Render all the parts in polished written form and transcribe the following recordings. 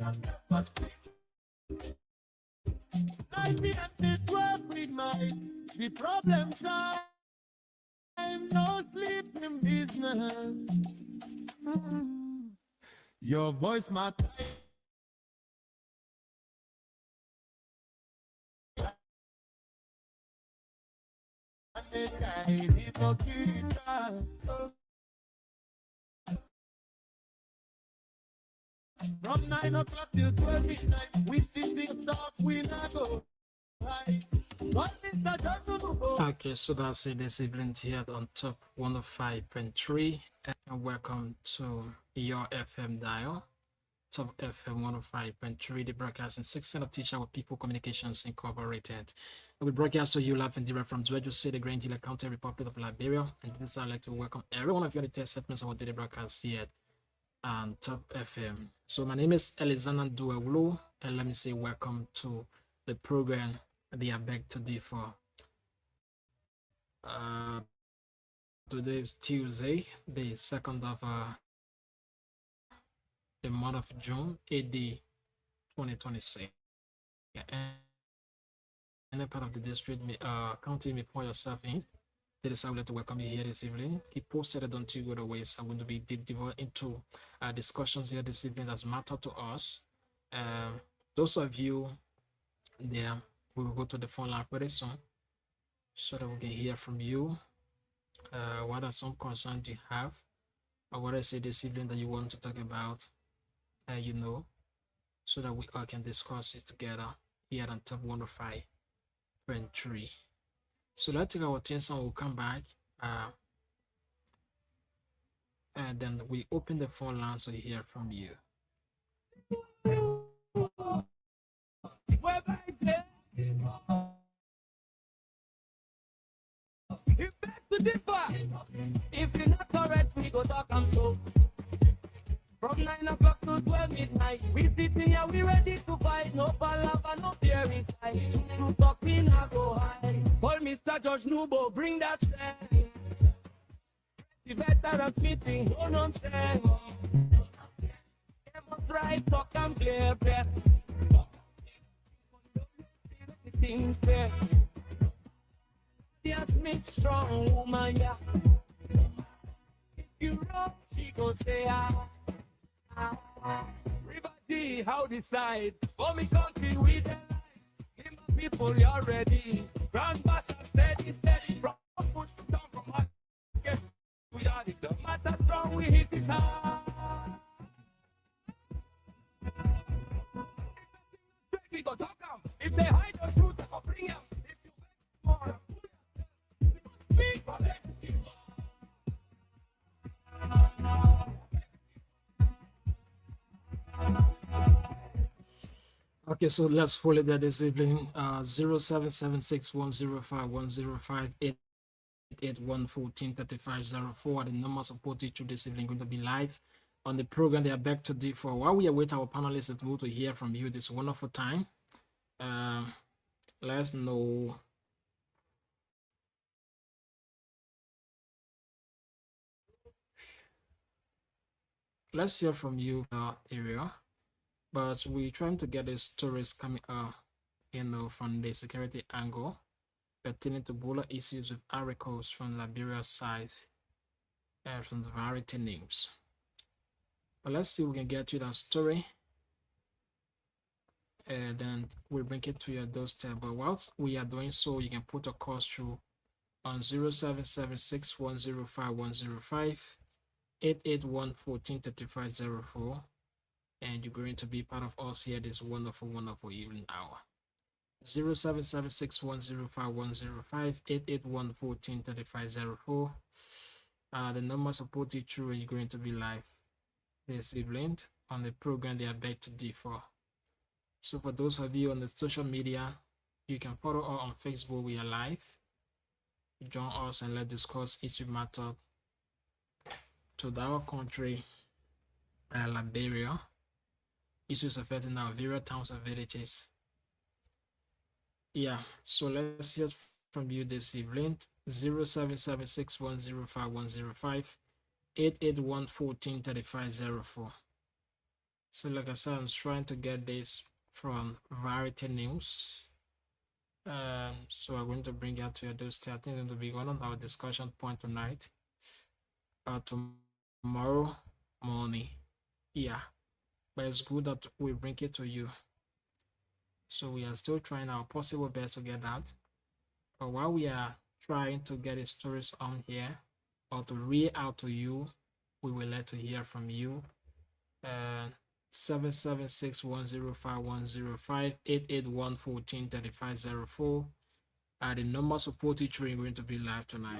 90 and 12 midnight. The problem time, no sleeping business. Your voice matters. From 9 o'clock till 12 midnight, we sitting talk, we not go. Okay, so that's it this evening here on Top 105.3, and welcome to your FM dial. Top FM 105.3, the broadcasting section of Teacher with People Communications Incorporated. We broadcast to you live and direct from Dwejo City, Grangela County, Republic of Liberia. And this I'd like to welcome every one of you on the test segments of our daily broadcast here on Top FM. So my name is Elizana Duewulu, and let me say welcome to the program the I beg to differ. Today is Tuesday, the 2nd of the month of June, AD 2026. Any part of the district, county may pour yourself in. That is how I would like to welcome you here this evening. Keep posted, don't you go to waste. I'm going to be deep into discussions here this evening that matter to us. Those of you there, we will go to the phone line pretty soon so that we can hear from you. What are some concerns you have, or what I say this evening that you want to talk about, so that we all can discuss it together here on Top 105.3. So let's take our attention, we'll come back, and then we open the phone line so we hear from you. If you're not correct, we go talk and so. From 9 o'clock to 12 midnight, we sitting here, we ready to fight. No palaver, no fear inside. True talk, we not go high. Call Mr. George Nubo, bring that sense. The veterans meeting, no nonsense. They must right, talk and play fair. Things fair. Yes, make strong woman, yeah. If you wrong, she go say Everybody, how decide? For me country with the life. In my people, you're ready. Grand bass steady, steady. From push to down from market. We are it. The matter strong, we hit it hard. We go talk them. If they hide the truth, I go bring them. If you make more, speak for them. Okay, so let's follow that this evening. 0776105105 881143504 the numbers supported through this evening going to be live on the program. They are back today for while we await our panelists to go to hear from you this wonderful time. Let's know. Let's hear from you area. But we're trying to get the stories coming up, from the security angle pertaining to Ebola issues with articles from Liberia side and from the variety names. But let's see if we can get you that story, and then we'll bring it to your doorstep. But whilst we are doing so, you can put a call through on 0776105105 881143504. And you're going to be part of us here this wonderful, wonderful evening hour. 0776105105 881143504. The number supported through, and you're going to be live this evening on the program they are back to differ. So for those of you on the social media, you can follow us on Facebook. We are live. Join us and let's discuss issue matter to our country, Liberia. Issues affecting our various towns and villages. Yeah, so let's hear from you this evening. 0776105105 881143504. So like I said, I'm trying to get this from Variety News. So I'm going to bring out to your doorstep. I think it will be one of our discussion point tonight. Tomorrow morning. Yeah. But it's good that we bring it to you. So we are still trying our possible best to get that. But while we are trying to get the stories on here or to read out to you, we will let to hear from you. 776-105-105 881-14-3504. The number support teacher is going to be live tonight.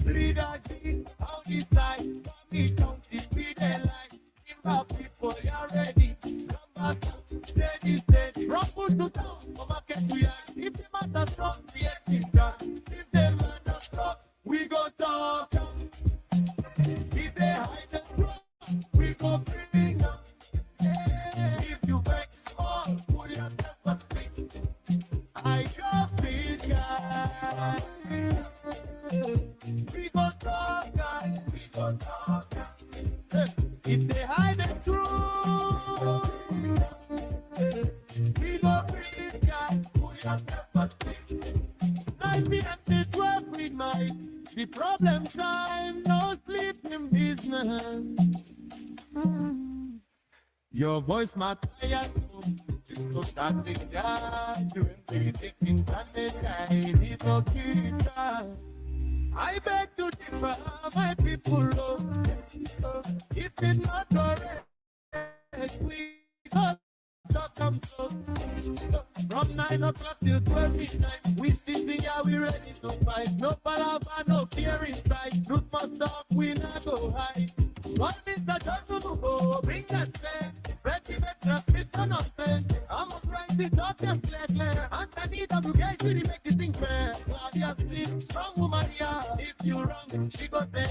Leader G, how this side, me county, we dey like. Give people, you're ready. Numbers, steady, steady. From push to town, from market to yard. If the matter strong, we get it done. If the man not strong, we go talk. If they hide the truck, we go bring them. If you make small, pull yourself a stick. I go big guy. We go talk, guys. We go talk. If they hide the truth, we go bring guys. Pull yourself a stick. 9 p.m. to 12 midnight. The problem time, no sleeping business. Your voice my tired. It's so starting down. Doing things in planet hypocrite. I beg to differ, my people. If it's not correct, we got to come so. From 9 o'clock till 12 midnight, we sitting here, we ready to fight. No palaver, no fear inside. Truth must talk, we not go hide. What Mr. John to go, bring that sense. Ready, make transmit no nonsense. I must write it up, them clear. Anthony W.K. City make it think fair. Claudia sleep, strong woman, yeah. If you wrong, she go say,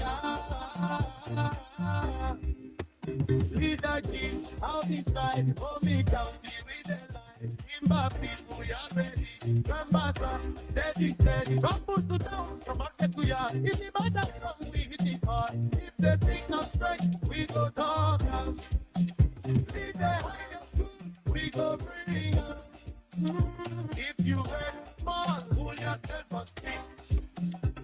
Leader G, how this side, me county, with the line. Kimba people, you're ready. Remember, steady, steady. From push to down, from market to yard. If the matter strong, we hit it hard. If the thing not straight, we go talk out. Lead the high, we go bring up. If you work small, pull yourself on stick.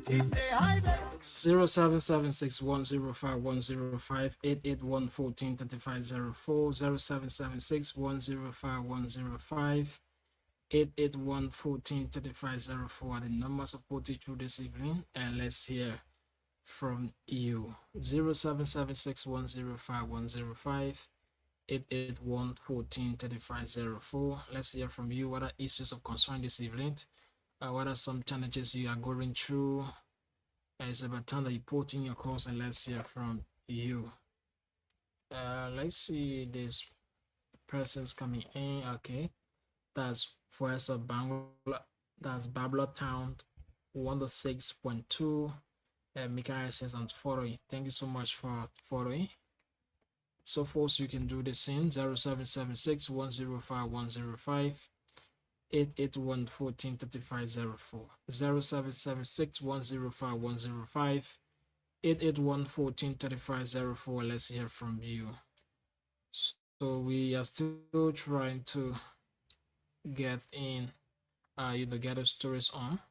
If they hide it, 0776-105-105 881-14-3504 0776-105-105 881-14-3504 are the numbers supported through this evening, and let's hear from you. 0776-105-105 881-14-3504. Let's hear from you. What are issues of concern this evening? What are some challenges you are going through? It's about time that you put in your calls, and let's hear from you. Let's see, this person's coming in. Okay, that's Voice of Bangla. That's Babla Town 106.2. Mikael says I'm following. Thank you so much for following. So folks, you can do the same. 0776-105-105 881-14-3504 0776-105-105 881-14-3504. Let's hear from you. So we are still trying to get in get the stories on.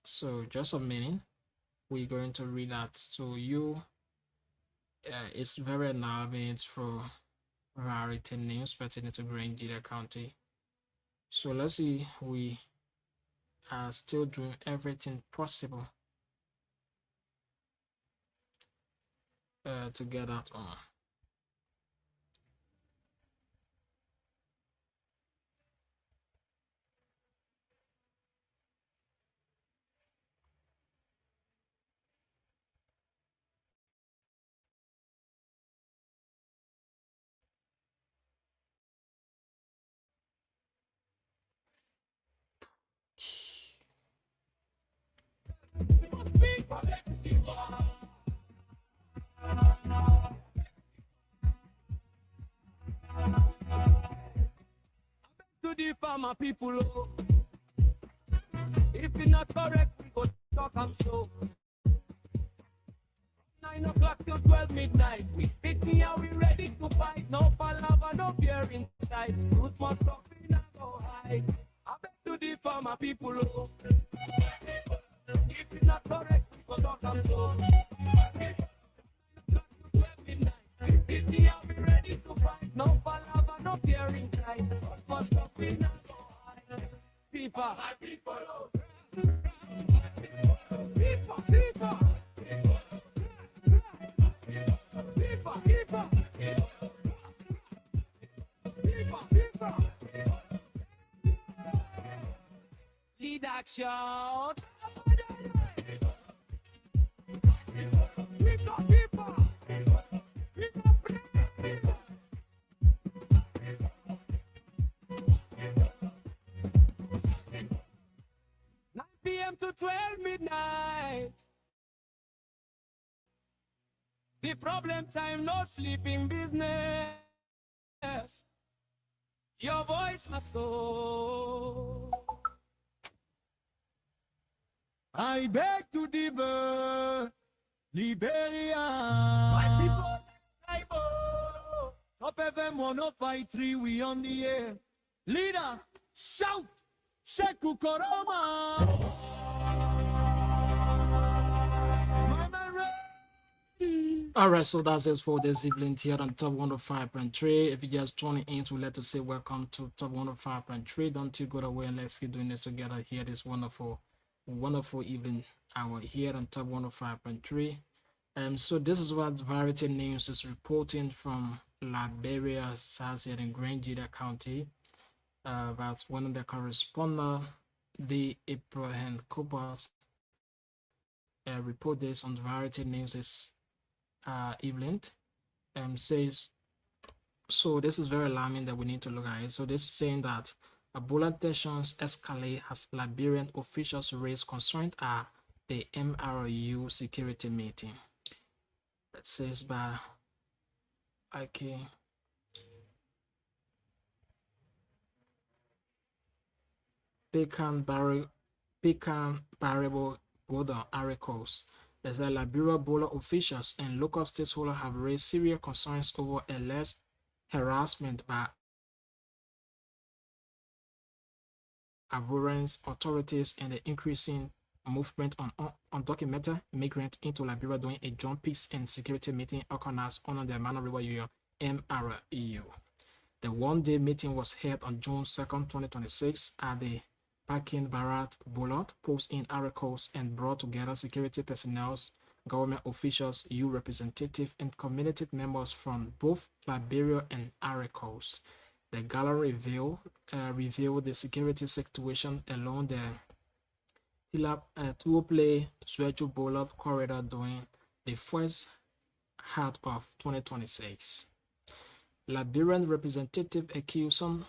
So just a minute, we're going to read that to you. It's very alarming for Variety News pertaining to Grangeda County. So let's see, we are still doing everything possible to get that on. to the farmer people, oh. If it's not correct, we go talk am so. 9 o'clock till 12 midnight. We sit here, we ready to fight. No palaver, no fear inside. Root must stop, we not go hide. I beg to the farmer people, oh. If it's not correct, we go talk and flow. 9 o'clock till 12 midnight. We sit here, we ready to fight. No palaver, no fear inside. Root must stop, we not go hide. People, my people, oh. People, people. Lead action. 9 p.m. to 12 midnight. The problem time, no sleeping business. Your voice, my soul. I beg to differ, Liberia. My people, Bible. Top FM 105.3, we on the air. Leader, shout, Sheku Koroma. All right, so that's it for this evening here on Top 105.3. If you just tuning in, we'd like to say welcome to Top 105.3. Don't you go away and let's keep doing this together here this wonderful evening hour here on Top 105.3. So this is what Variety News is reporting from Liberia, Sasset in Grangeda County. About one of the correspondent, the Abraham Cooper, report this on Variety News this evening. Says, so this is very alarming that we need to look at it. So this is saying that Ebola tensions escalate as Liberian officials raise concerns at the MRU security meeting. It says by okay. Pecan Barrable Border Aricles. There's a Liberia Ebola officials and local stakeholders have raised serious concerns over alleged harassment by Ivorian authorities and the increasing movement on undocumented migrants into Liberia during a joint peace and security meeting organized under the Mana River Union (MREU). The one-day meeting was held on June 2nd, 2026 at the Pakin Barat Bullard post in Aricles and brought together security personnel, government officials, youth representatives, and community members from both Liberia and Aricles. The gala revealed the security situation along the Tuople Zwetju Bullard corridor during the first half of 2026. Liberian representative accused some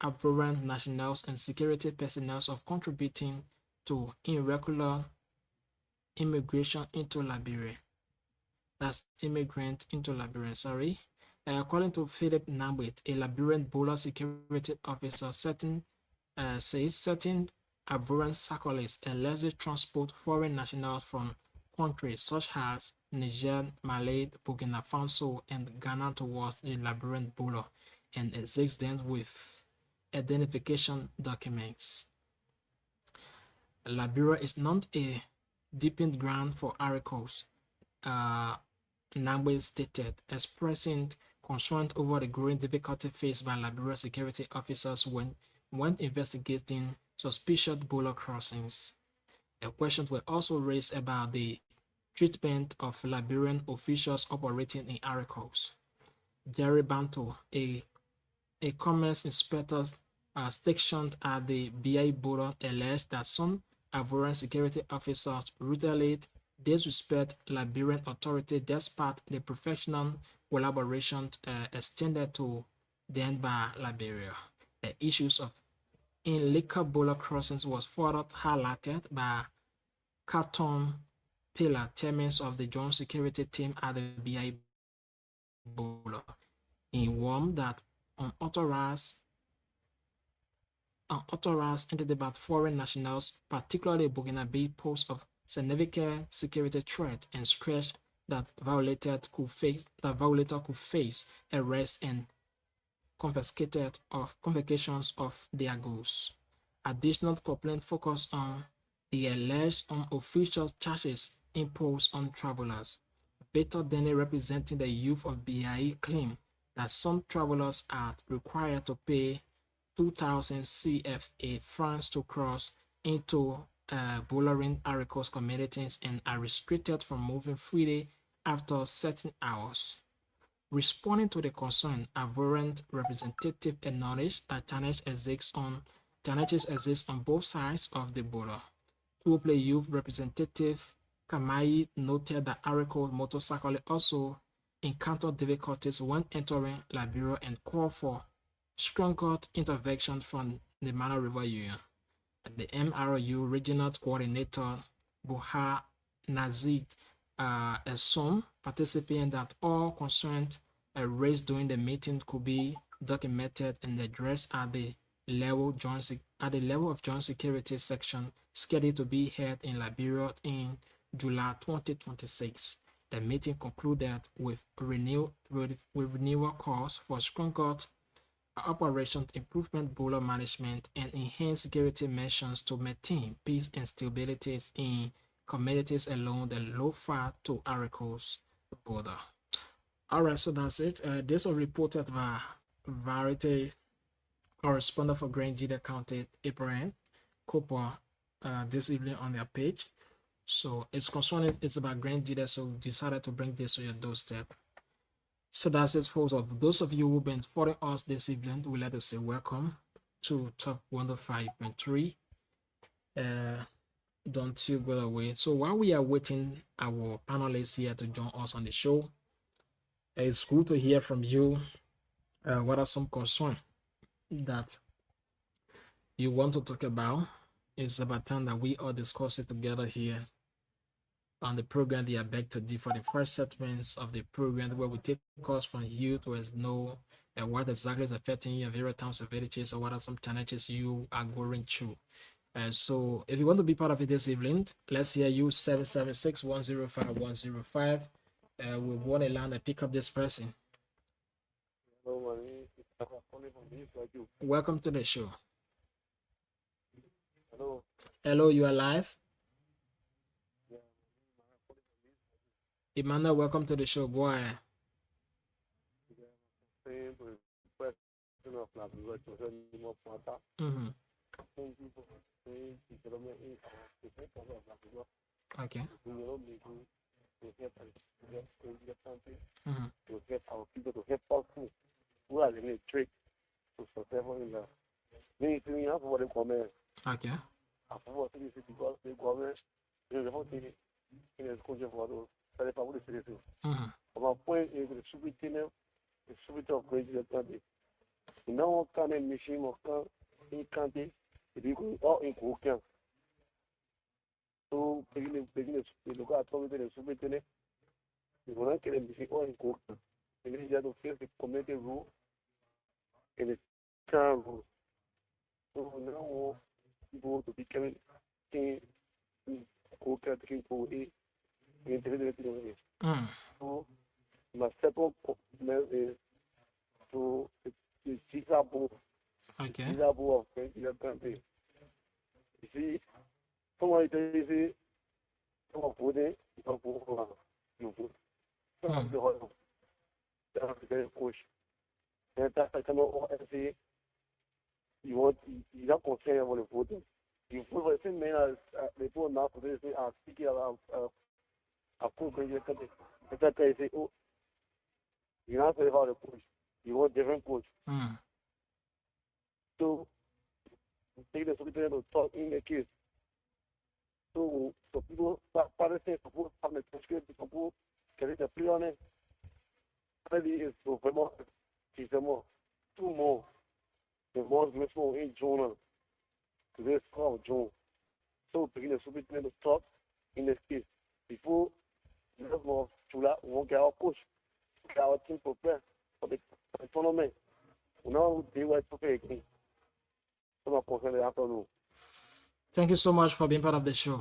Ivorian nationals and security personnel of contributing to irregular immigration into Liberia. That's immigrant into Liberia, sorry. According to Philip Nambit, a Liberian border security officer, says certain Ivorian circles allegedly transport foreign nationals from countries such as Niger, Mali, Burkina Faso, and Ghana towards the Liberian border and assist them with identification documents. Liberia is not a dipping ground for articles, Nambit stated, expressing concern over the growing difficulty faced by Liberia security officers when investigating suspicious border crossings. Questions were also raised about the treatment of Liberian officials operating in articles. Jerry Banto, a commerce inspector stationed at the BI border, alleged that some Ivorian security officers routinely disrespect Liberian authorities despite the professional collaboration extended to them by Liberia. The issues of illegal border crossings was further highlighted by Carton Pillar, chairman of the joint security team at the BI border. He warned that unauthorized entity by foreign nationals, particularly Burkina Faso, pose of significant security threat and stretch that violator could face arrest and confiscations of their goods. Additional complaints focus on the alleged unofficial charges imposed on travelers. Victor Denny, representing the youth of BIE, claimed that some travelers are required to pay 2,000 CFA francs to cross into bordering Aricos communities and are restricted from moving freely after certain hours. Responding to the concern, a warrant representative acknowledged that challenges exist on both sides of the border. Tuople Youth Representative Kamai noted that Aricos motorcyclists also encountered difficulties when entering Liberia and called for stronger intervention from the Mana River Union. The MRU Regional Coordinator Buhar Nazid assumed participants that all concerns raised during the meeting could be documented and addressed at the level of joint security section scheduled to be held in Liberia in July 2026. The meeting concluded with renewal calls for stronger operations, improvement border management, and enhanced security measures to maintain peace and stability in communities along the Lofa to Aricos border. All right, so that's it. This was reported by Variety correspondent for Grand Jida County, Abraham Cooper, this evening on their page. So it's about Grand Jida, so decided to bring this to your doorstep. So that's it, folks. Of those of you who've been following us this evening, we'd like to say welcome to Top 105.3. Don't you go away. So while we are waiting our panelists here to join us on the show, it's good to hear from you. What are some concerns that you want to talk about? It's about time that we all discuss it together here on the program they are back to for the first segments of the program, where we take calls from you to know what exactly is affecting your various towns and villages, or what are some challenges you are going through. So if you want to be part of it this evening, let's hear you. 776-105-105. We want to land and pick up this person. Welcome to the show. Hello, you are live. Emmanuel, welcome to the show. Go ahead. Mm-hmm. Okay. Não cane mexer mocan em cante e digo ó em qualquer so peguei lugar todo ele subitene e não querer mexer ó em qualquer ele já do fez comete rule ele carro so não vou to become quem qualquer quem for e entender ele so mas second is to desirable of your country. You see, someone is some food you put the whole push. And that's I cannot say you want you don't concern about the food. You put the same man as they put now for this are speaking about a cook in your country. But that they say, oh, you not say how to push. You want different coach. So take the secretary to talk in the case. So people parents say suppose have the security suppose can it apply on it. Really is so vraiment c'est vraiment tout more. The more small in journal to this call John. So begin the secretary to talk in the case before the more chula won't get our push. Get our team prepared for the tournament. Now they were prepared. Thank you so much for being part of the show.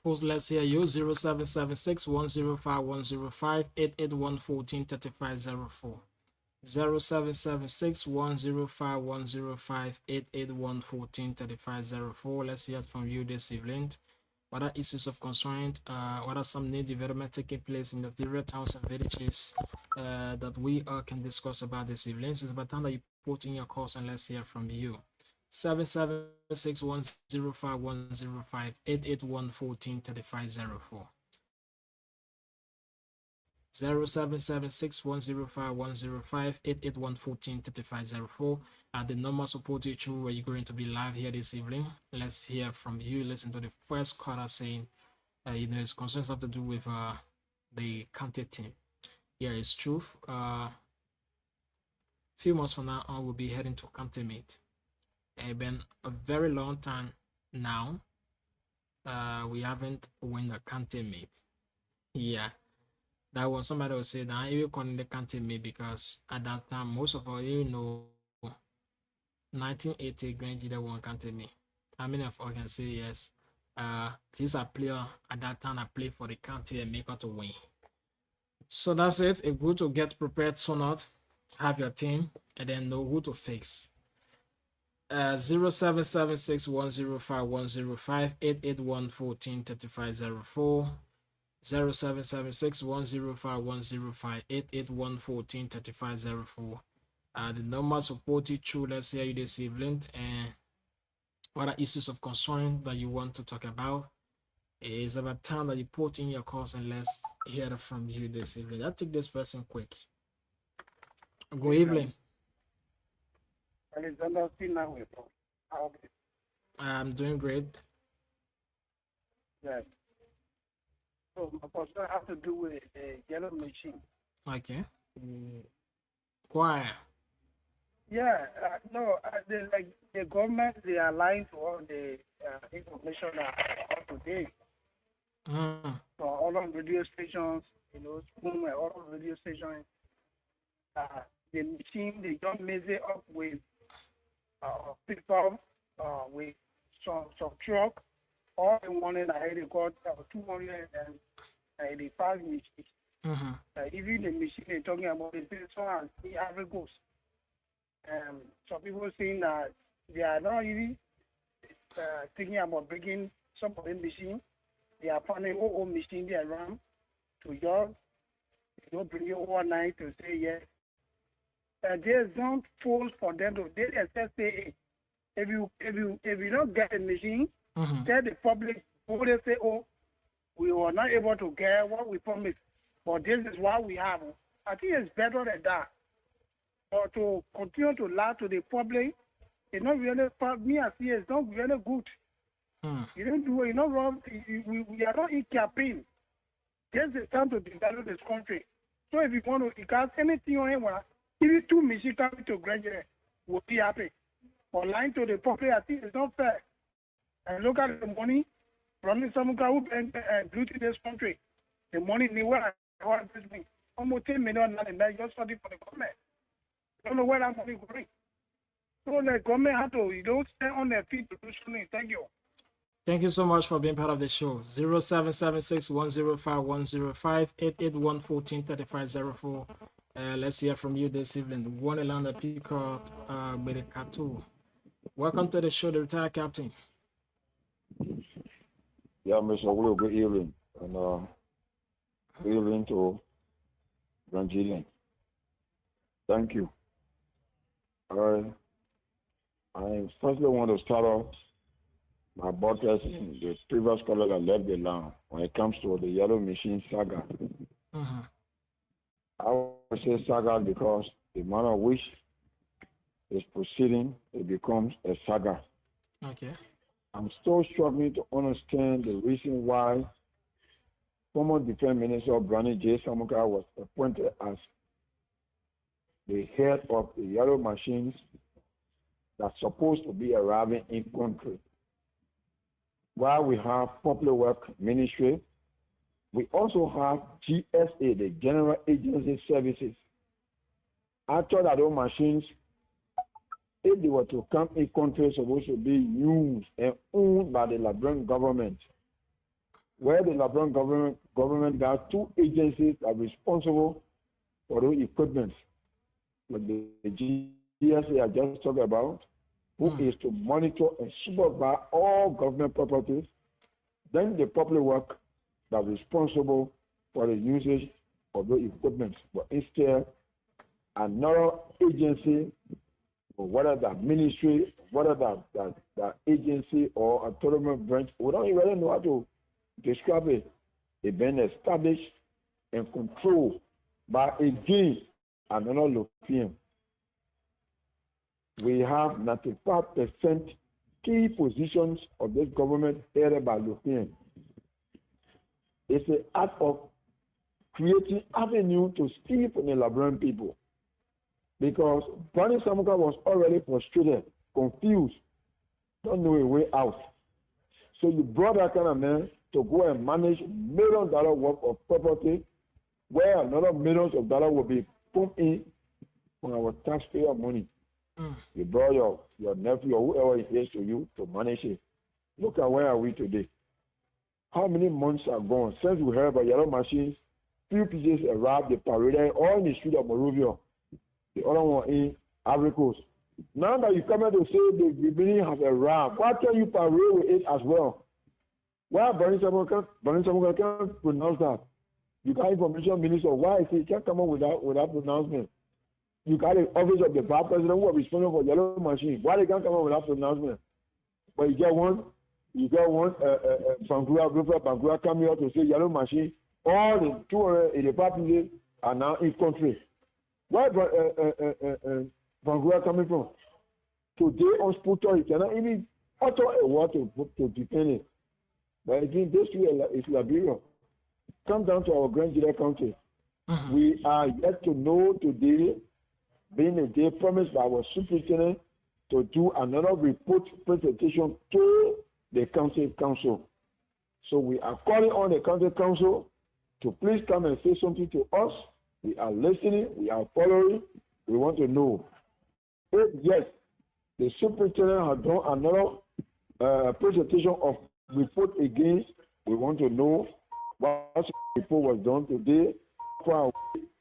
First, let's hear you. 0776 105 105 881 143504. 0776 105 105 881 143504. Let's hear from you this evening. What are issues of concern? What are some new development taking place in the various towns and villages that we can discuss about this evening? It's about time that you put in your calls and let's hear from you. 776 105 105 881 143504. 0776 105 105 881 143504. The normal support issue where you're going to be live here this evening. Let's hear from you. Listen to the first caller saying, his concerns have to do with the county team. Yeah, it's true. Few months from now on, we'll be heading to county meet. It's been a very long time now. We haven't won the county meet. Yeah. That was somebody would say that you calling the county meet because at that time most of all 1980 Grange that one county meet. How many of us can say yes? This a player at that time I played for the county and make her to win. So that's it. It's good to get prepared so not have your team and then know who to fix. 0776 105 105 881 143504. 0776 105 105 881 143504. The number supported through. Let's hear you this evening. And what are issues of concern that you want to talk about? It's about time that you put in your calls and let's hear from you this evening. I'll take this person quick. Good evening. Alexander, I'm doing great. Yes. So my question has to do with the yellow machine. Okay. Why? Yeah, the government, they are lying to all the information up to date. So all of radio stations, Spoon and all of radio stations, the machine, they don't measure up with people, with some truck. All the morning I had got 285 machines. Even the machine they're talking about, they say so and see how it goes. Some people saying that they are not really thinking about bringing some of the machine. They are finding old machine they run to yours. They don't bring it overnight to say yes. There's no force for them to. They just say, if you don't get a machine, tell the public. Before they say, oh, we were not able to get what we promised, but this is what we have. I think it's better than that. But to continue to lie to the public, it's not really, for me, I see it's not really good. You don't do it, you know, wrong. We are not in campaign. This is time to develop this country. So if you want to, because anything on anyone, even 2 machines coming to graduate, will be happy. But lying to the public, I think it's not fair. And look at the money running some guy who blew to this country. The money in the world, this week, almost 10 million dollars just for the government. I don't know where that money is going. So the government has to, stand on their feet to do something. Thank you. Thank you so much for being part of the show. 0776 105 105 881 143504. Let's hear from you this evening. One Elanda Picard Medicatu. Welcome to the show, the retired captain. Yeah, Mr. Will, good evening. And good evening to Grandjillian. Thank you. I firstly want to start off my broadcast in the previous caller that left the line when it comes to the yellow machine saga. I would say saga because the manner which is proceeding, it becomes a saga. Okay. I'm still struggling to understand the reason why former Defense Minister Brani J. Samuka was appointed as the head of the yellow machines that's supposed to be arriving in country. While we have Public Work Ministry, we also have GSA, the General Agency Services. I thought that those machines, if they were to come in country, supposed to be used and owned by the Liberian government. where the Labron government got two agencies that are responsible for those equipments, like the GSA I just talked about, who is to monitor and supervise all government properties. Then the public work that is responsible for the usage of those equipment. But instead, another agency, or whether that ministry, whether that agency or autonomous branch, we don't even know how to describe it. It's been established and controlled by again another European. We have 95% key positions of this government headed by European. It's an act of creating avenue to steal from the Liberian people. Because Barney Samuka was already frustrated, confused, don't know a way out. So you brought that kind of man to go and manage $1 million worth of property where another millions of dollars will be pumped in from our taxpayer money. You brought your nephew or whoever it is to you to manage it. Look at where are we today. How many months are gone since we heard about yellow machines? Few pieces arrived, they paraded all in the street of Monrovia. The other one in Ivory Coast. Now that you come here to say the beginning has arrived, why can't you parade with it as well? Why Barney Samuka can't pronounce that? You got information minister, why is he can't come up with that pronouncement? You got the office of the vice president who are responsible for yellow machine. Why they can't come up with that pronouncement? But you get one Bangura coming out to say yellow machine. All the 285 people are now in country. Where Bangura coming from? Today on Sputter, you cannot even utter a word to defend it. But again, this is Liberia. Come down to our Grand Judah County. We are yet to know today, being a day promised by our superintendent to do another report presentation to the county council. So we are calling on the county council to please come and say something to us. We are listening, we are following, we want to know. If yes, the superintendent has done another presentation of report again, we want to know what report was done today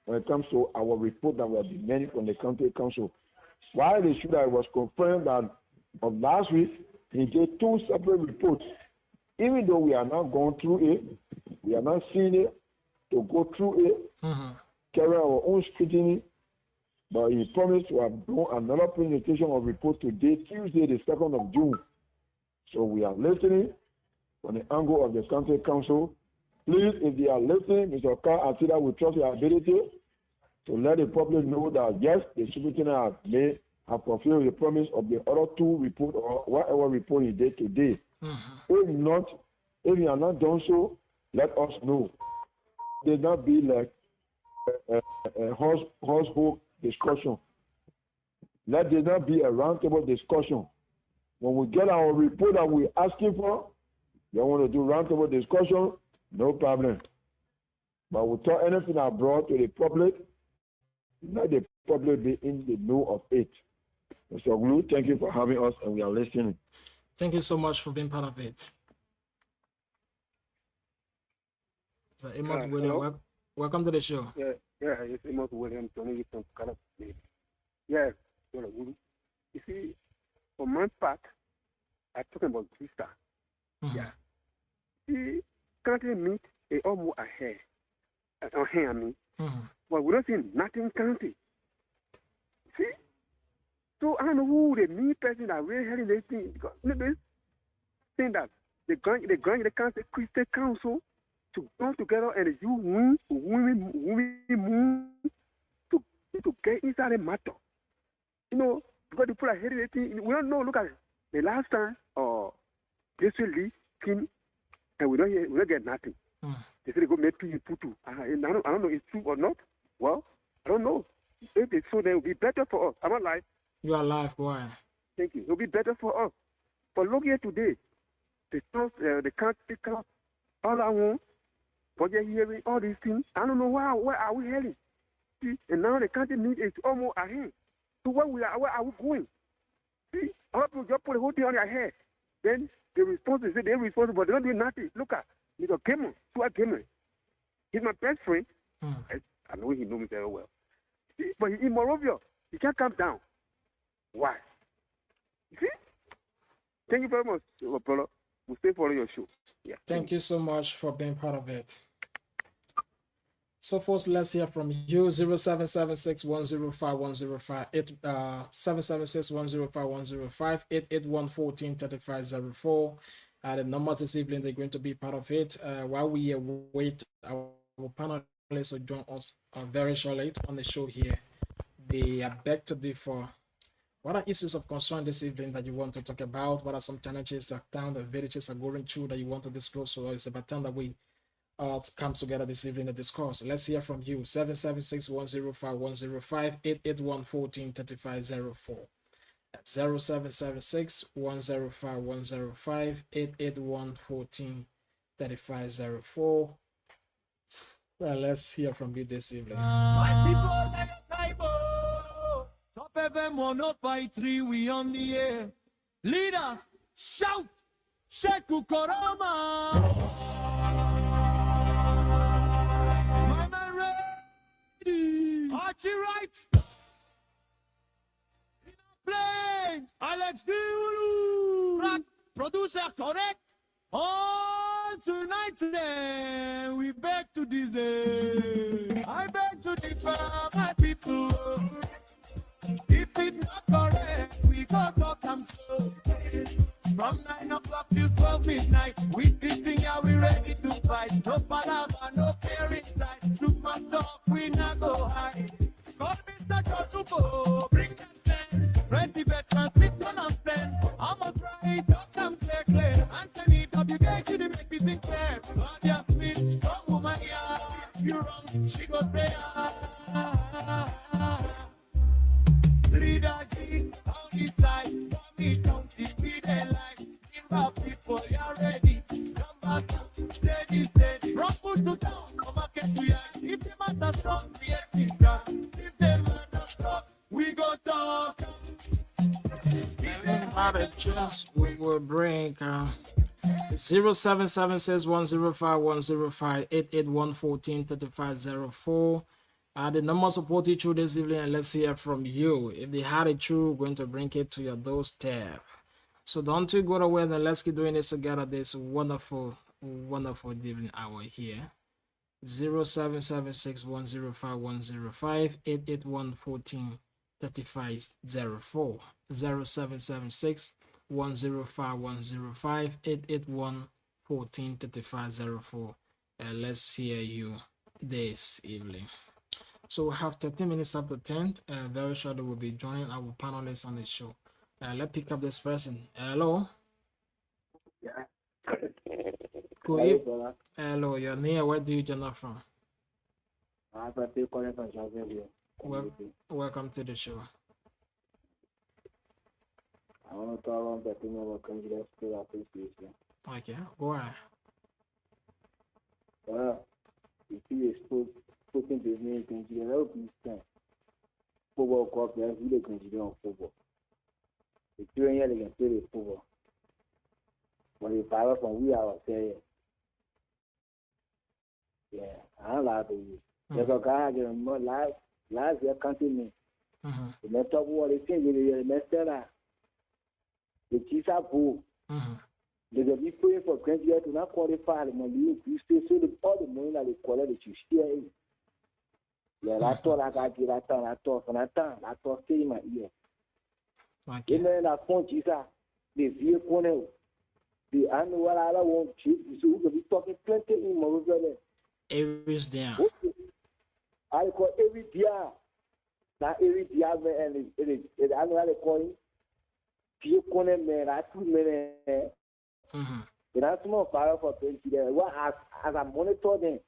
when it comes to our report that we are demanding from the county council. While the shooter was confirmed that of last week, he gave two separate reports. Even though we are not going through it, we are not seeing it to go through it, carry our own scrutiny, but he promised to have done another presentation of report today, Tuesday, the 2nd of June. So we are listening from the angle of the county council. Please, if they are listening, Mr. Carl Atida will trust your ability to let the public know that yes, the superintendent have fulfilled the promise of the other two reports or whatever report he did today. If not, if you are not done so, let us know. It did not be like a household discussion. Let there not be a roundtable discussion. When we get our report that we're asking for, you want to do roundtable discussion, no problem. But without anything I brought to the public, let the public be in the know of it. Mr. Glue, thank you for having us, and we are listening. Thank you so much for being part of it. So Amos William, welcome to the show. Yeah, it's Amos William, Tony from California. Yes, you see, for my part, I'm talking about Krista. Yeah. See, country meet is almost ahead. I mean. But we don't see nothing county. See? So I don't know who the mean person that really having this thing, because they think that the council, Christian council, to come together and you women to get inside the matter. You know, because the people are heading the thing, we don't know. Look at it. The last time, this Lee came, and we don't get nothing. They said they go make Putu. I don't know if it's true or not. Well, I don't know. If it's so, then it will be better for us. I'm not lying. You are alive, boy. Thank you. It will be better for us. But look here today. The country, all I want, budget hearing, all these things. I don't know where are we heading. See, and now the country need is almost ahead. So where are we going? See, a lot of people just put the whole thing on their head. Then the response is they're responsible, but they don't do nothing. Look at He's a gamer. So a gamer. He's my best friend. Mm. I know he knows me very well. See, but in Morovia, he can't calm down. Why? See? Thank you very much, brother. We'll stay for your show. Yeah. Thank you so much for being part of it. So first, let's hear from you. 0776105105 776105105 881143504. The numbers this evening, they're going to be part of it. While we wait, our panelists will join us very shortly on the show here. They are back to differ. What are issues of concern this evening that you want to talk about? What are some challenges that town the villages are going through that you want to disclose? So it's about time that we come together this evening to discuss. Let's hear from you. 776105105 881143504. 0776105105 881143504. Well, let's hear from you this evening. My people, let us type. Top FM 105.3, we on the air. Leader, shout, Sheku Koroma. Mama ready, Archie right. Play, Alex Diulu. Producer correct. All tonight today, we beg to this day. I beg to differ, my people. If it's not correct, we go talk and so. From 9 o'clock till 12 midnight, we sitting here, we ready to fight. No palava, no fear inside. Look my talk, we not go hide. Call Mr. Jotubo, bring that sense. Ready veterans with no nonsense. Almost right, talk and clear, clear. Anthony WK, you make me think clear. Claudia Smith, strong woman, yeah. You wrong, she goes there. Leader G, on this side, for me, don't see me there like. Give up people, you're ready. Numbers, steady, steady. From push to down, from market to yard. If the matter strong, we have to drop. If the matter strong, we go talk. We will bring 0776105105 881143504. The number support you through this evening, and let's hear from you. If they had it true, we're going to bring it to your doorstep. So don't you go away, then let's keep doing this together. This wonderful evening hour here. 0776105105 881143504. 0776105105 881143504. Let's hear you this evening. So we have 13 minutes after 10. Very shortly we'll be joining our panelists on the show. Let's pick up this person. Hello. Yeah. Hello, your name. Where do you join from? Welcome to the show. I want to talk about the thing about Congress School Association. Okay, go ahead. If you spoken to me, Congress, that would be spent. Football club, that's really Congress on football. The children here, they can play the football. But if I were from we are saying, yeah, I'm allowed to use. There's a guy getting more live year continue. The network war is saying, the master, the Chisa Boo. They will be praying for 20 years to not qualify the money. You stay so all the money that they call it, you share it. Yeah, that's all I got. That's stay in my ear. And then I found Chisa, the vehicle. The annual I won't cheat, so we will be talking plenty in Morovia. Aries down. I call every dia. Now every dia and it annually calling. Few corner man, I 2 minutes. It has more power for 20 days. What as I monitor them,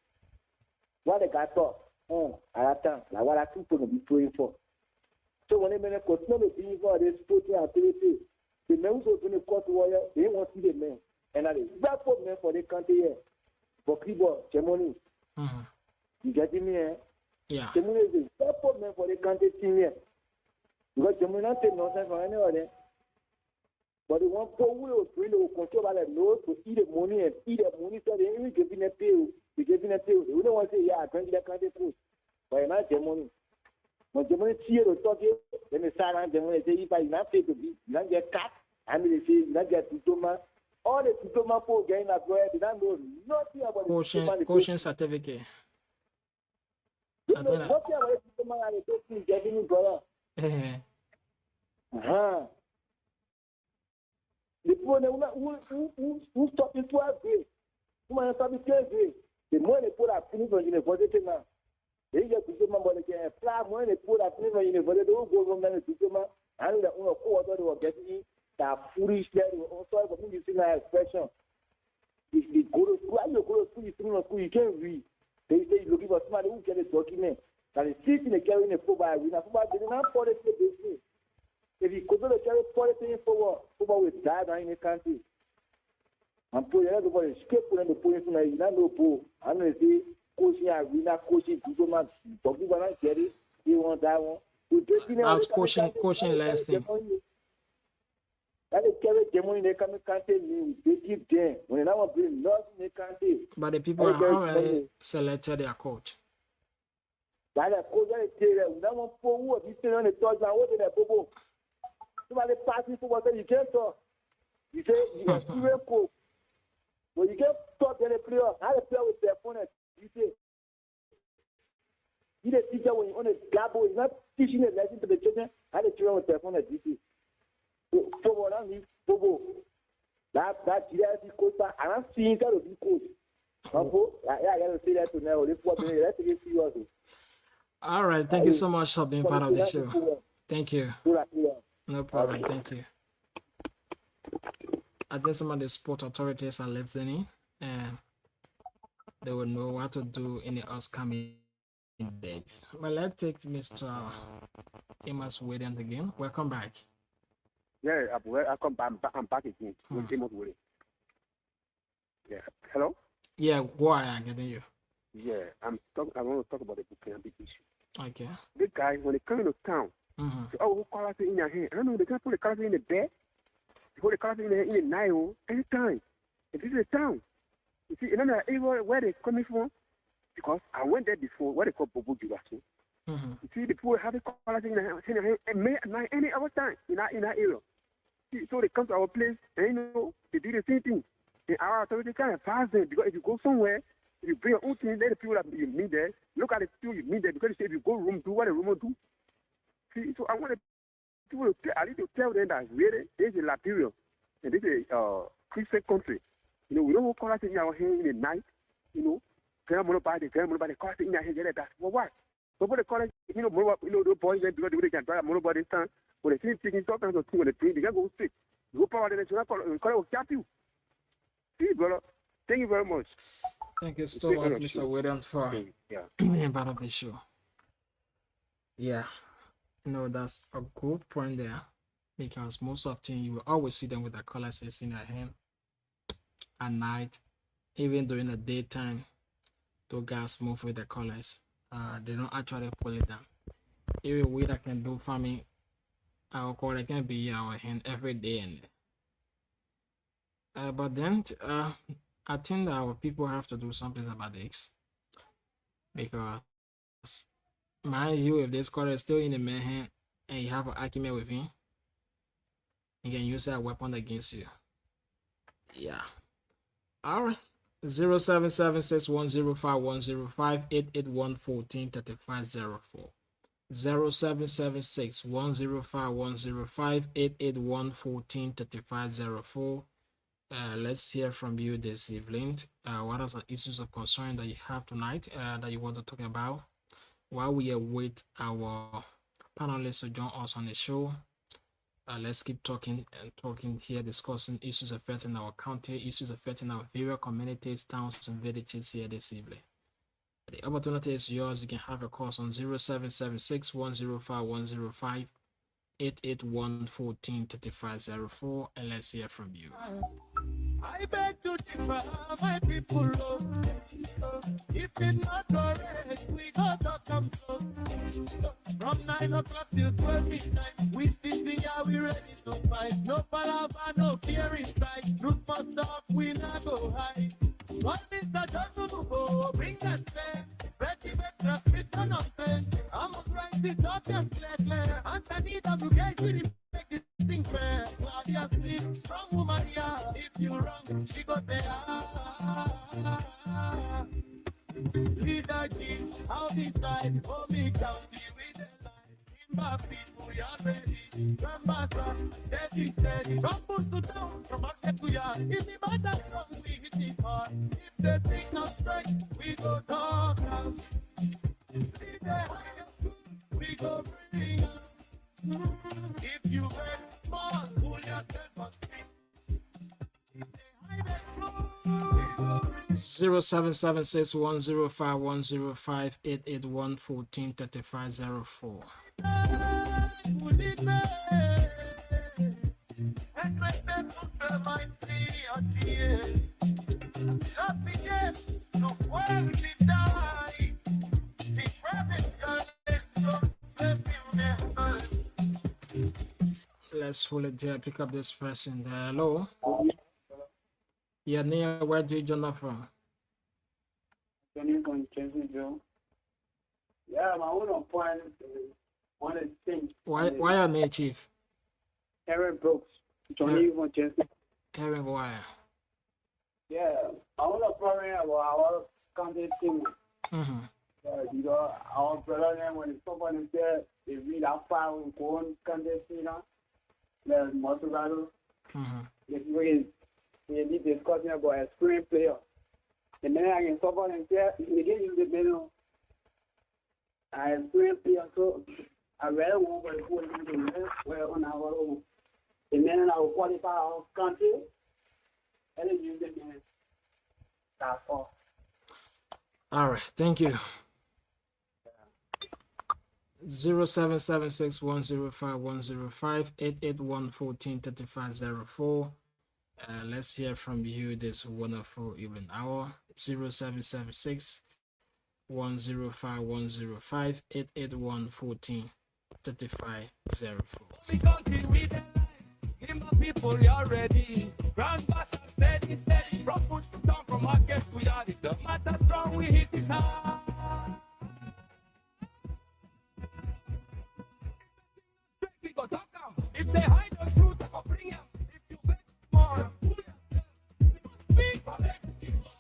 what they got up, at that time, like what I think to be praying for. So when they continue to be for this sporting activity, the men who open the court warrior, they want to see the men. And I back for men for the country here. For people, Germany. You getting me here? Yeah. Germany is a back for men for the country team here. Because Germany not take nonsense for anyone. But the one for will bring the control by the nose to eat the money and eat the money, so they ain't giving a pill. They giving a pill. They don't want to say, yeah, I can't get that food. But you're not the money. When the money see you talking, then they start on the money, say, if I not pay to be, you don't get cut. And they say, you don't get tutoma. All the tutoma for getting that way, they don't know nothing about the Caution certificate. Nothing about the tutoma and the talking, getting it, brother. The people who stop it 12 days, who might stop it 12 days, the more they put a finish on university now. They get to do my body can apply more they put a finish on university, they will go from there to do my and the owner quarter they were getting that foolish there. Also, for me, you see my expression. If you go to school, you go to school, you can't read. They say you're looking for somebody who get a document. That is sitting and carrying a football. We have football, they don't have politics. If you could not carry politics forward, football will die in the country. And put everybody escape when the police from the United Pool. I'm going to say, coaching arena, coaching Google Maps, talking about Jerry, they want that one. That's coaching lesson. That is carry the money in the country, they give them. When I want to bring nothing in the country. But the people are already selected their coach. That is coach that is there. We don't want to who are sitting on the touch and what in the bubble. Somebody passing for what you can't talk. You say you are student coach. But you can't talk to the player. How the player with their opponent. You say you the teacher when you on a gabo, you're not teaching a lesson to the children. How the children with their opponent. You see. So what I mean, Bobo. That GRC coach, I don't see that of the coach. I gotta say that to now. Let's get serious. All right, thank you so much for being part of the show. Thank you. No problem. Thank you. I think some of the sport authorities are listening and they will know what to do in the upcoming days. But let's take Mr. Amos Williams again. Welcome back. Yeah, I come back. I'm back again. Yeah. Hello? Yeah, why I'm getting you. Yeah, I want to talk about the Bukiambi issue. Okay. This guy, when they come into town, say, oh, who colors in your hand? I don't know, they can't put the colors in the bed. They put the colors in the Nile anytime. And this is a town. You see, another area where they're coming from, because I went there before, what they call Bobo Jubasu. You see, the people have the colors in their hand and any other time in that area. See, so they come to our place and, you know, they do the same thing. And our authority kind of pass them, because if you go somewhere, if you bring your own thing, let the people that you meet there, look at the people you meet there, because they say if you go room, do what the room will do. See, so I want people to I need to tell them that really, this is Liberia, and this is a Christian country. You know, we don't call us in our hand in the night, you know, the call us in our hand, that. Well, what? Nobody call us, you know, the boys, because they can drive a monorbody stand, when they see taking sometimes or two when they play, they can go sick. You go power the national call will cap you. See, brother, thank you very much. Thank you so much, Mr. Williams, for being part of the show. Yeah, you know, that's a good point there, because most often you will always see them with the colors in their hand at night, even during the daytime. Those guys move with the colors. They don't actually pull it down. Even we that can do farming, our color can be our hand every day and but then I think that our people have to do something about this, because mind you, if this color is still in the man's hand and you have an argument with him, he can use that weapon against you. Yeah. All right. 0776105105 881143504 0776105105 881143504. Let's hear from you this evening. What are the issues of concern that you have tonight that you want to talk about while we await our panelists to join us on the show? Let's keep talking here, discussing issues affecting our county, issues affecting our various communities, towns, and villages here this evening. The opportunity is yours. You can have a call on 0776105105 881143504, and let's hear from you. I beg to differ, my people love. If it's not correct, we got to come so. From 9 o'clock till 12 midnight, we sitting here, we ready to fight. No palaver, no fear inside. Truth must talk, we not go hide. One Mr. John to go, bring that sense. Betty Betra, spit no nonsense. I must write it up and clear. Anthony W. guys, we make it think fair. Claudia sleep, strong woman, yeah. If you wrong, she go say, Leader G, how decide, oh me county with the line. In my people, we are ready. Grandmaster, steady. From bush to town, from market to yard. If the matter strong, we hit it hard. If the thing not strike, we go talk now. Lead the higher, we go bring up. If you get small, pull yourself on street. If they hide the truth, we go bring 0776 105 105 881 14 35 04. Let's hold it there. Pick up this person there. Hello. Yeah, Nia, where do you join from? Johnny from Chelsea. Yeah, my own point one of the things. Why are you chief? Aaron Brooks, Johnny from Chelsea. Aaron, why? Yeah, I want to problem about our country team. You know, our brother then when someone is there, they read out file and go on country team. There's Motorado. If we need discussing about a screen player. And then I can someone is there, they get you the middle. I screen player, so I rather want to go into the well on our own. And then I will qualify our country. And then use the minute. That's all. All right, thank you. 0776 105 105 881 14 35 04. Let's hear from you this wonderful evening hour. 0776 105 105 881 14 35 04. People, you're ready. Grand Bass, steady. From push to town, from market to yard. It don't matter strong, we hit it hard. We go talk them. If they hide the truth, I go bring them. If you bet more, pull yourself. You must speak for next people.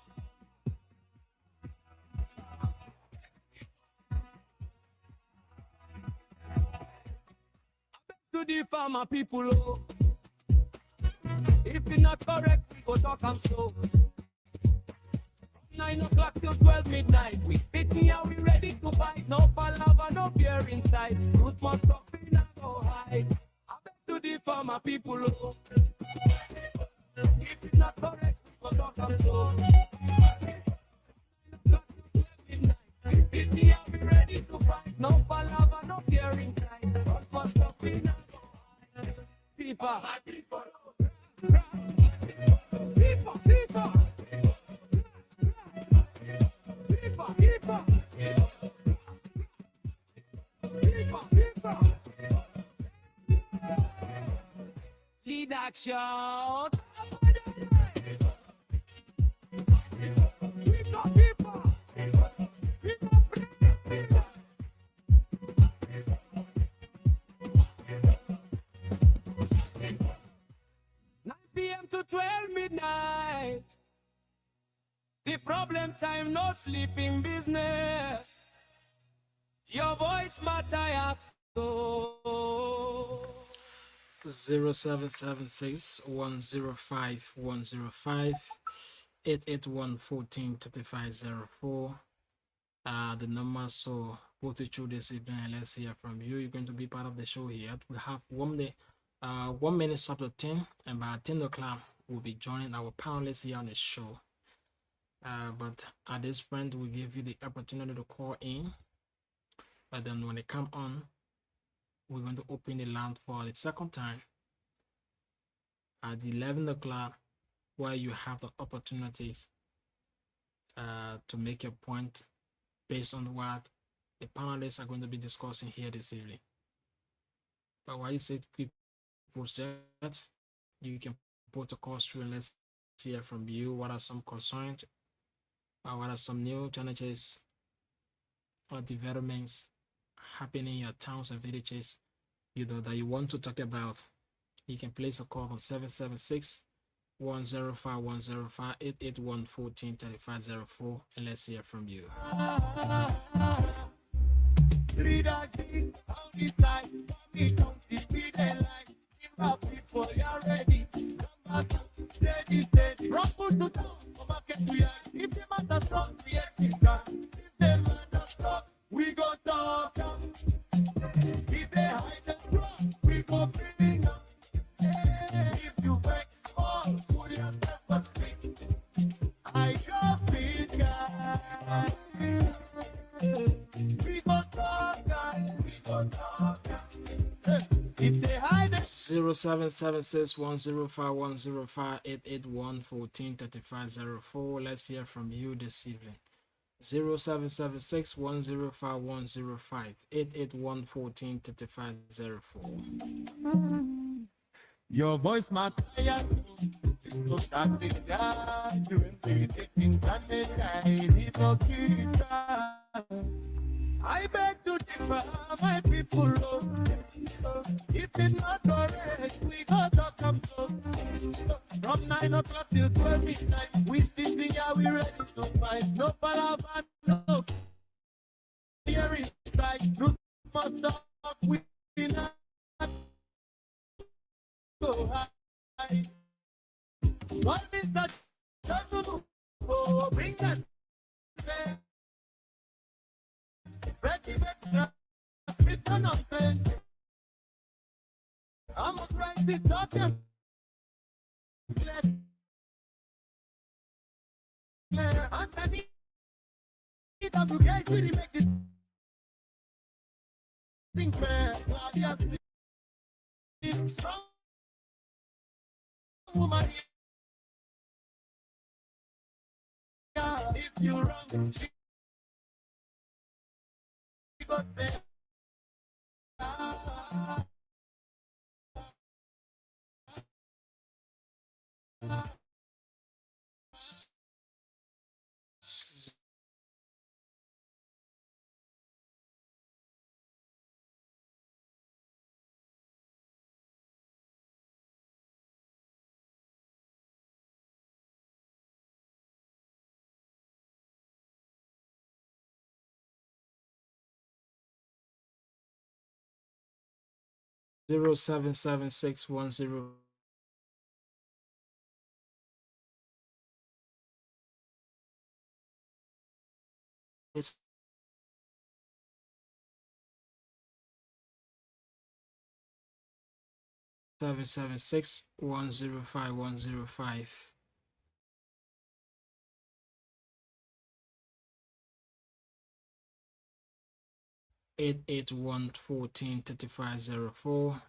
To the farmer people, oh. If you're not correct, we go talk I'm so. From 9 o'clock till 12 midnight, we fit me and we ready to fight. No palaver, no beer inside. Root must stop, we not go hide. I bet to the farmer people, oh. If you're not correct, we go talk I'm so. 9 o'clock till 12 midnight, we fit me and we ready to fight. No palaver, no beer inside. Root must stop, we not go hide. FIFA, people, lead action. To 12 midnight. The problem time, no sleeping business. Your voice matters so. 0776 105 105 881 14 35 04. The number, so put it through this evening and let's hear from you. You're going to be part of the show here. We have 1 minute after 10, and by 10 o'clock we'll be joining our panelists here on the show. But at this point we give you the opportunity to call in, but then when they come on, we're going to open the line for the second time at 11 o'clock, where you have the opportunities to make your point based on what the panelists are going to be discussing here this evening. But while you say people chat, you can put a course through and let's hear from you. What are some concerns? What are some new challenges or developments happening in your towns and villages, that you want to talk about? You can place a call on 776 105 105 881 14 3504 and let's hear from you. We go talk, if they hide the truck, we go bring up. If you break small, put yourself asleep. I go big guy. We go talk, we go talk. If they hide the 0776 105 105 881 14 3504. Let's hear from you this evening. 0776 105 105 881 14 3504. Your voice matters. So that it down, doing everything that they hypocrite. I beg to differ, my people. If it's not correct, we got to come so. From 9 o'clock till 12 midnight, we sitting here, we ready to fight. No palaver, no fear inside. Truth must talk, we not go high. What is that? Oh, bring that. Ready, extra. Return on stage. I must write it up. Clear. Anthony. W guys really make this thing fair. Claudia Sleep. Strong woman. If you wrong, she go say. Zero seven seven six 10 776 105 105. Eight 81 14 3504.